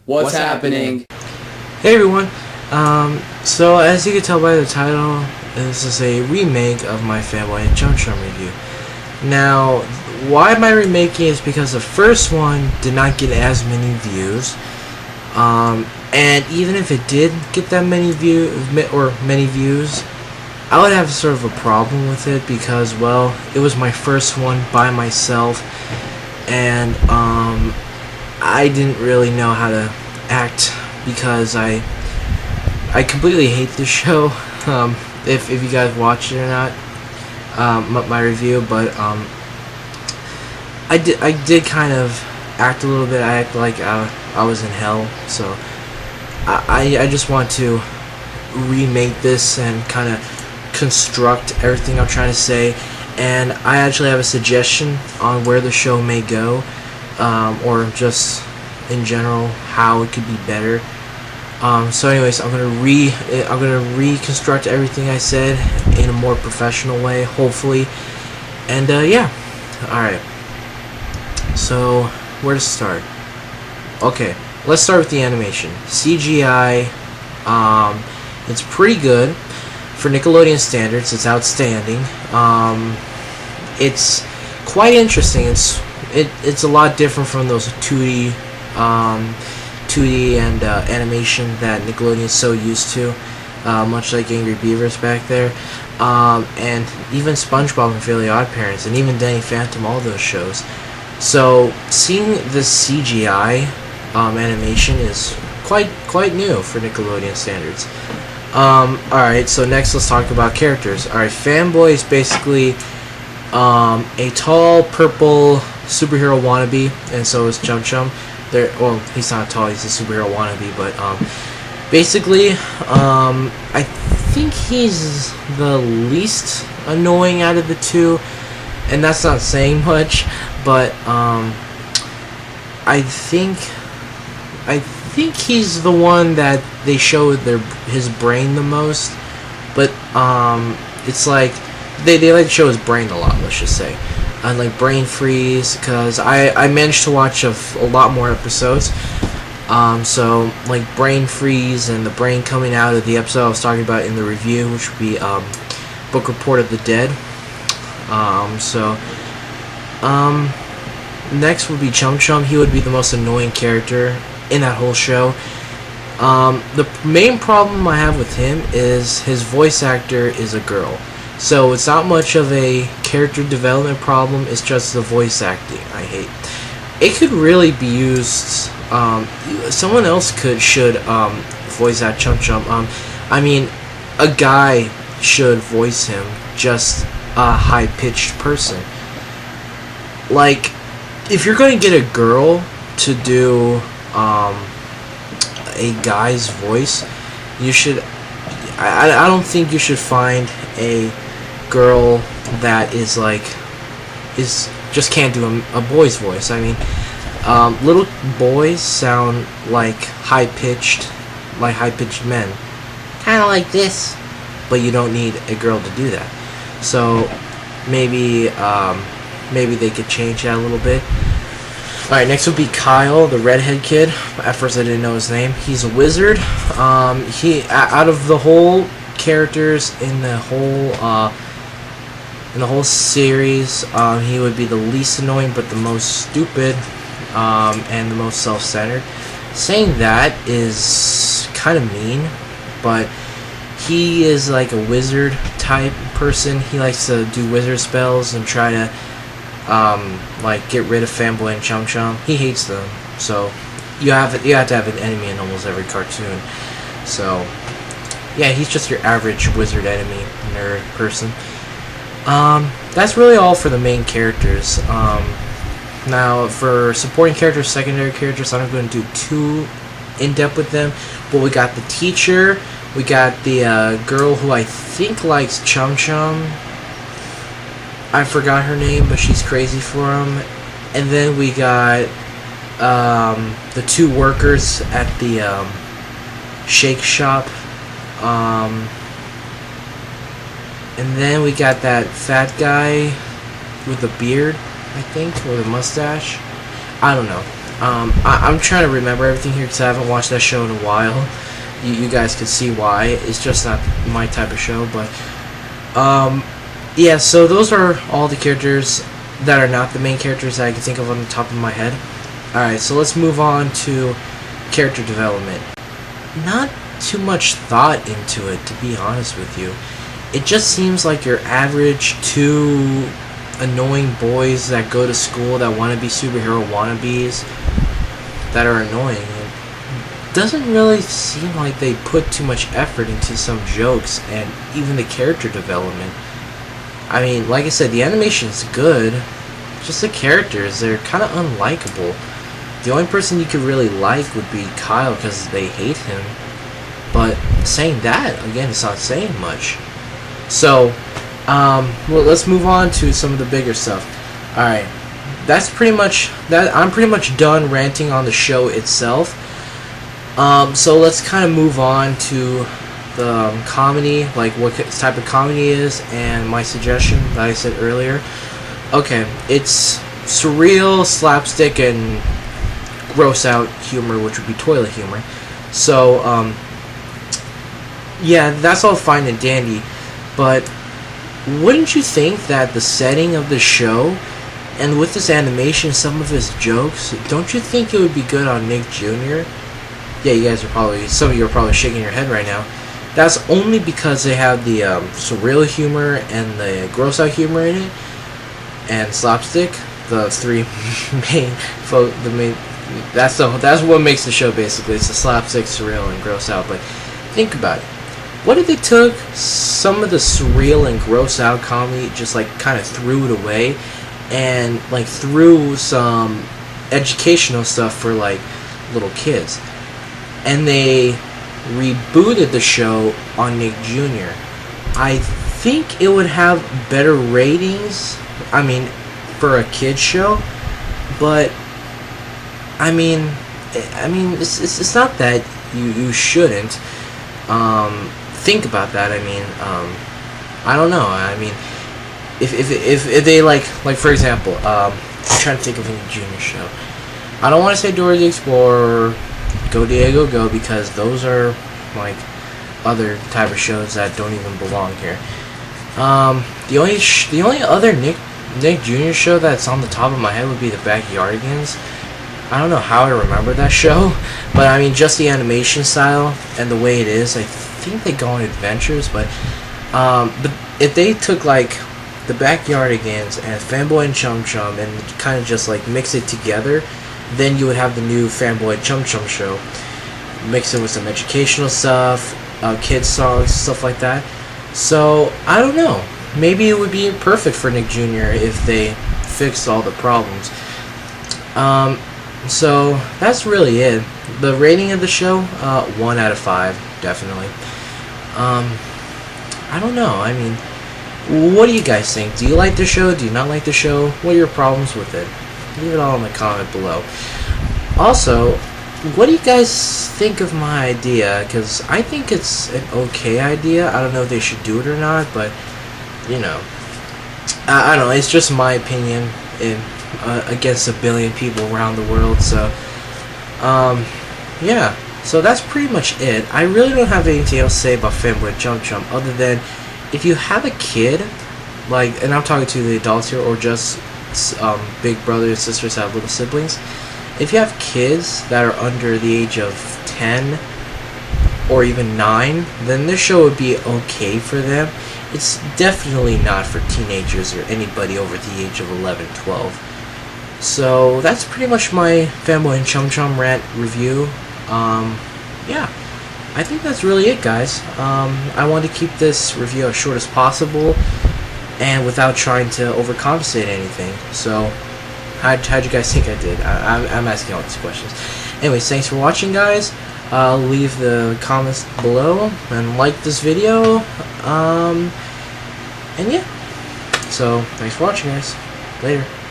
What's happening? Hey everyone. So as you can tell by the title, this is a remake of my Fanboy and Chum review. Now, why am I remaking is because the first one did not get as many views. And even if it did get that many views, I would have sort of a problem with it because, well, it was my first one by myself, and I didn't really know how to act because I completely hate this show. If you guys watched it or not, my review, but I did kind of act a little bit. I act like I was in hell, so I just want to remake this and kind of construct everything I'm trying to say, and I actually have a suggestion on where the show may go, or just in general how it could be better. So anyways, I'm gonna reconstruct everything I said in a more professional way, hopefully, and yeah. Alright, so where to start? Okay, let's start with the animation. CGI, it's pretty good for Nickelodeon standards. It's outstanding. It's quite interesting. It's a lot different from those 2D and animation that Nickelodeon is so used to, much like Angry Beavers back there, and even SpongeBob and Fairly Odd Parents, and even Danny Phantom, all those shows. So seeing this CGI animation is quite new for Nickelodeon standards. Alright, so next let's talk about characters. Alright, Fanboy is basically a tall purple superhero wannabe, and so is Chum. Well, he's not tall, he's a superhero wannabe, but basically, I think he's the least annoying out of the two, and that's not saying much, but I think he's the one that they show his brain the most, but it's like they like to show his brain a lot, let's just say. And like Brain Freeze, because I managed to watch a lot more episodes, so like Brain Freeze and the brain coming out of the episode I was talking about in the review, which would be Book Report of the Dead. Next would be Chum. He would be the most annoying character in that whole show. The main problem I have with him is his voice actor is a girl. So it's not much of a character development problem, it's just the voice acting I hate. It could really be used, someone else should voice act Chum. I mean, a guy should voice him, just a high-pitched person. Like, if you're going to get a girl to do a guy's voice, you should, I don't think you should find a girl that just can't do a boy's voice. I mean, little boys sound like high-pitched men, kind of like this, but you don't need a girl to do that. So maybe they could change that a little bit. Alright, next would be Kyle, the redhead kid. At first I didn't know his name. He's a wizard. He, out of the whole characters in the whole series, he would be the least annoying but the most stupid, and the most self-centered. Saying that is kind of mean, but he is like a wizard type person. He likes to do wizard spells and try to like get rid of Fanboy and Chum. He hates them, so you have to have an enemy in almost every cartoon. So yeah, he's just your average wizard enemy nerd person. That's really all for the main characters. Now for supporting characters, secondary characters, I'm not going to do too in-depth with them, but we got the teacher, we got the girl who I think likes Chum. I forgot her name, but she's crazy for him. And then we got the two workers at the shake shop. And then we got that fat guy with the beard, I think, or the mustache. I don't know. I'm trying to remember everything here because I haven't watched that show in a while. You guys could see why. It's just not my type of show, but yeah, so those are all the characters that are not the main characters that I can think of on the top of my head. Alright, so let's move on to character development. Not too much thought into it, to be honest with you. It just seems like your average two annoying boys that go to school that want to be superhero wannabes that are annoying. It doesn't really seem like they put too much effort into some jokes and even the character development. I mean, like I said, the animation is good, just the characters, they're kind of unlikable. The only person you could really like would be Kyle because they hate him, but saying that, again, it's not saying much. So, well, let's move on to some of the bigger stuff. Alright, that's pretty much that. I'm pretty much done ranting on the show itself. So let's kind of move on to the comedy, like what type of comedy is, and my suggestion that I said earlier. Okay, it's surreal, slapstick, and gross out humor, which would be toilet humor. So, yeah, that's all fine and dandy, but wouldn't you think that the setting of the show, and with this animation, some of his jokes, don't you think it would be good on Nick Jr.? Yeah, you guys are probably, some of you are probably shaking your head right now. That's only because they have the surreal humor and the gross out humor in it, and slapstick, the three main that's what makes the show basically. It's the slapstick, surreal, and gross out. But think about it. What if they took some of the surreal and gross out comedy, just like kind of threw it away, and like threw some educational stuff for like little kids, and they rebooted the show on Nick Jr. I think it would have better ratings, I mean, for a kid's show, but I mean it's not that you shouldn't think about that. I mean, I don't know. I mean, if they like for example, I'm trying to think of a Nick Jr. show. I don't want to say Dora the Explorer, Go Diego Go, because those are like other type of shows that don't even belong here. The only other Nick Jr. show that's on the top of my head would be the Backyardigans. I don't know how I remember that show, but I mean just the animation style and the way it is. I think they go on adventures, but if they took like the Backyardigans and Fanboy and Chum and kind of just like mix it together, then you would have the new Fanboy and Chum show. Mix it with some educational stuff, kids songs, stuff like that. So I don't know. Maybe it would be perfect for Nick Jr. if they fixed all the problems. So that's really it. The rating of the show, 1 out of 5, definitely. I don't know. I mean, what do you guys think? Do you like the show? Do you not like the show? What are your problems with it? Leave it all in the comment below. Also, what do you guys think of my idea? Because I think it's an okay idea. I don't know if they should do it or not, but, you know, I don't know. It's just my opinion against 1 billion people around the world. So, yeah. So that's pretty much it. I really don't have anything else to say about Fanboy and Chum other than if you have a kid, like, and I'm talking to the adults here, or just big brothers and sisters that have little siblings. If you have kids that are under the age of 10 or even 9, then this show would be okay for them. It's definitely not for teenagers or anybody over the age of 11, 12. So that's pretty much my Fanboy and Chum rant review. Yeah, I think that's really it, guys. I want to keep this review as short as possible and without trying to overcompensate anything. So how'd you guys think I did? I'm asking all these questions. Anyways, thanks for watching, guys. Leave the comments below and like this video. And yeah, so thanks for watching, guys. Later.